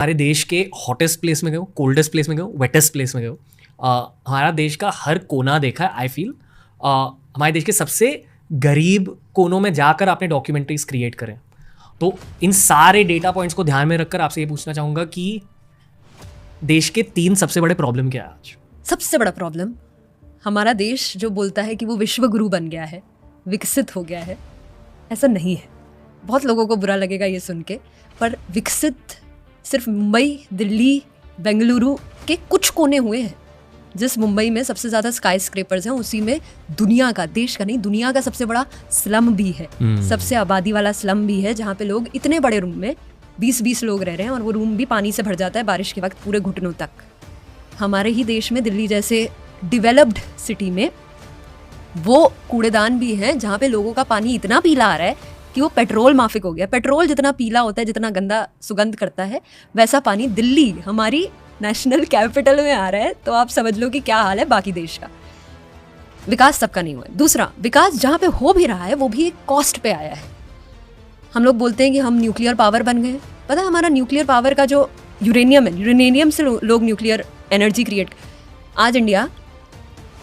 हमारे देश के हॉटेस्ट प्लेस में गए हो, कोल्डेस्ट प्लेस में गए हो, वेटेस्ट प्लेस में गए हो, हमारा देश का हर कोना देखा है। आई फील हमारे देश के सबसे गरीब कोनों में जाकर आपने डॉक्यूमेंट्रीज क्रिएट करें। तो इन सारे डेटा पॉइंट्स को ध्यान में रखकर आपसे ये पूछना चाहूँगा कि देश के 3 सबसे बड़े प्रॉब्लम क्या है आज? सबसे बड़ा प्रॉब्लम, हमारा देश जो बोलता है कि वो विश्व गुरु बन गया है, विकसित हो गया है, ऐसा नहीं है। बहुत लोगों को बुरा लगेगा ये सुन के, पर विकसित सिर्फ मुंबई, दिल्ली, बेंगलुरु के कुछ कोने हुए हैं। जिस मुंबई में सबसे ज़्यादा स्काई स्क्रेपर्स हैं, उसी में दुनिया का, देश का नहीं, दुनिया का सबसे बड़ा स्लम भी है। सबसे आबादी वाला स्लम भी है, जहाँ पे लोग इतने बड़े रूम में 20-20 लोग रह रहे हैं और वो रूम भी पानी से भर जाता है बारिश के वक्त पूरे घुटनों तक। हमारे ही देश में, दिल्ली जैसे डिवेलप्ड सिटी में, वो कूड़ेदान भी हैं जहाँ पे लोगों का पानी इतना पीला आ रहा है कि वो पेट्रोल माफिक हो गया। पेट्रोल जितना पीला होता है, जितना गंदा सुगंध करता है, वैसा पानी दिल्ली, हमारी नेशनल कैपिटल में आ रहा है। तो आप समझ लो कि क्या हाल है बाकी देश का। विकास सबका नहीं हुआ है। दूसरा, विकास जहाँ पे हो भी रहा है वो भी एक कॉस्ट पे आया है। हम लोग बोलते हैं कि हम न्यूक्लियर पावर बन गए। पता है हमारा न्यूक्लियर पावर का जो यूरेनियम है, यूरेनियम से लोग न्यूक्लियर एनर्जी क्रिएट।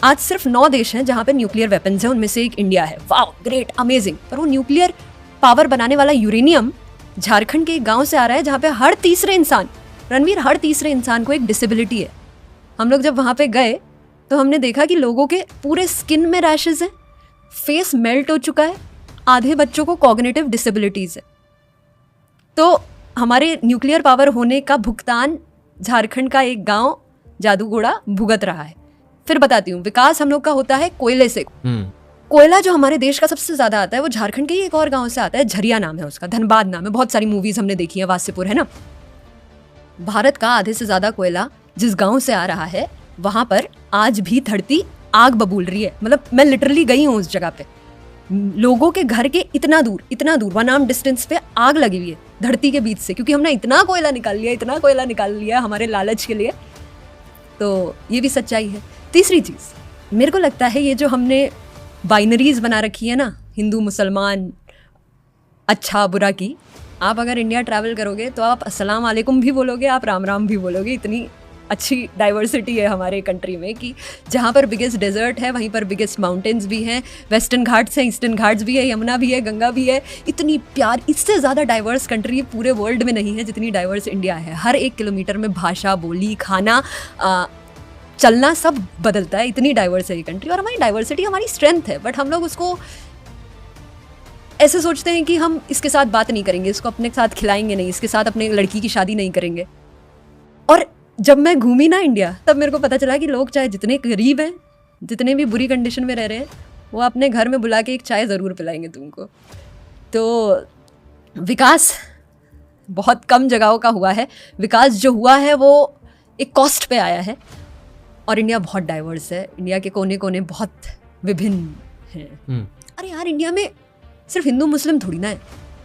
आज सिर्फ 9 देश हैं जहाँ पे न्यूक्लियर वेपन्स हैं, उनमें से एक इंडिया है। Wow, great, amazing. पर वो न्यूक्लियर पावर बनाने वाला यूरेनियम झारखंड के एक गांव से आ रहा है जहाँ पे हर तीसरे इंसान को एक डिसेबिलिटी है। हम लोग जब वहाँ पे गए तो हमने देखा कि लोगों के पूरे स्किन में रैशेज हैं, फेस मेल्ट हो चुका है, आधे बच्चों को कॉग्निटिव डिसेबिलिटीज है। तो हमारे न्यूक्लियर पावर होने का भुगतान झारखंड का एक गांव जादूगोड़ा भुगत रहा है। फिर बताती हूँ, विकास हम लोग का होता है कोयले से। कोयला जो हमारे देश का सबसे ज्यादा आता है वो झारखंड के ही एक और गांव से आता है, झरिया नाम है उसका, धनबाद नाम है। बहुत सारी मूवीज हमने देखी है, वासेपुर है ना। भारत का आधे से ज्यादा कोयला जिस गांव से आ रहा है, वहां पर आज भी धरती आग बबूल रही है। मतलब मैं लिटरली गई हूँ उस जगह पे, लोगों के घर के इतना दूर 1 आर्म डिस्टेंस पे आग लगी हुई है धरती के बीच से, क्योंकि हमने इतना कोयला निकाल लिया हमारे लालच के लिए। तो ये भी सच्चाई है। तीसरी चीज, मेरे को लगता है ये जो हमने बाइनरीज बना रखी है ना, हिंदू मुसलमान, अच्छा बुरा की, आप अगर इंडिया ट्रैवल करोगे तो आप अस्सलाम वालेकुम भी बोलोगे, आप राम राम भी बोलोगे। इतनी अच्छी डाइवर्सिटी है हमारे कंट्री में कि जहाँ पर बिगेस्ट डेजर्ट है वहीं पर बिगेस्ट माउंटेन्स भी हैं, वेस्टर्न घाट्स हैं, ईस्टर्न घाट्स भी है, यमुना भी है, गंगा भी है। इतनी प्यार, इससे ज़्यादा डाइवर्स कंट्री पूरे वर्ल्ड में नहीं है जितनी डाइवर्स इंडिया है। हर 1 किलोमीटर में भाषा, बोली, खाना, चलना सब बदलता है। इतनी डाइवर्स है ये कंट्री और हमारी डाइवर्सिटी हमारी स्ट्रेंथ है। बट हम लोग उसको ऐसे सोचते हैं कि हम इसके साथ बात नहीं करेंगे, इसको अपने साथ खिलाएंगे नहीं, इसके साथ अपने लड़की की शादी नहीं करेंगे। और जब मैं घूमी ना इंडिया, तब मेरे को पता चला कि लोग चाहे जितने गरीब हैं, जितने भी बुरी कंडीशन में रह रहे हैं, वो अपने घर में बुला के एक चाय ज़रूर पिलाएंगे तुमको। तो विकास बहुत कम जगहों का हुआ है। विकास जो हुआ है वो एक कॉस्ट पे आया है। और इंडिया बहुत डाइवर्स है, इंडिया के कोने कोने बहुत विभिन्न हैं। अरे यार, इंडिया में सिर्फ हिंदू मुस्लिम थोड़ी ना है,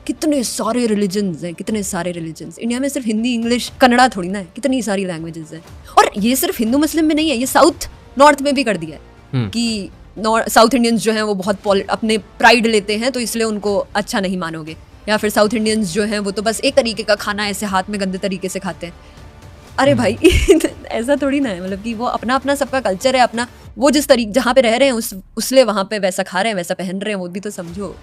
कितने सारे रिलीजन्स हैं, कितने सारे रिलीजन्स। इंडिया में सिर्फ हिंदी, इंग्लिश, कन्नड़ा थोड़ी ना है, कितनी सारी लैंग्वेजेस हैं। और ये सिर्फ हिंदू मुस्लिम में नहीं है, ये साउथ नॉर्थ में भी कर दिया है कि साउथ इंडियंस जो हैं वो बहुत अपने प्राइड लेते हैं, तो इसलिए उनको अच्छा नहीं मानोगे। या फिर साउथ इंडियंस जो हैं वो तो बस एक तरीके का खाना ऐसे हाथ में गंदे तरीके से खाते हैं। अरे भाई ऐसा थोड़ी ना है। मतलब कि वो अपना अपना सबका कल्चर है, अपना वो जिस तरीके जहाँ पे रह रहे हैं उसलिए वहाँ पे वैसा खा रहे हैं, वैसा पहन रहे हैं, वो भी तो समझो।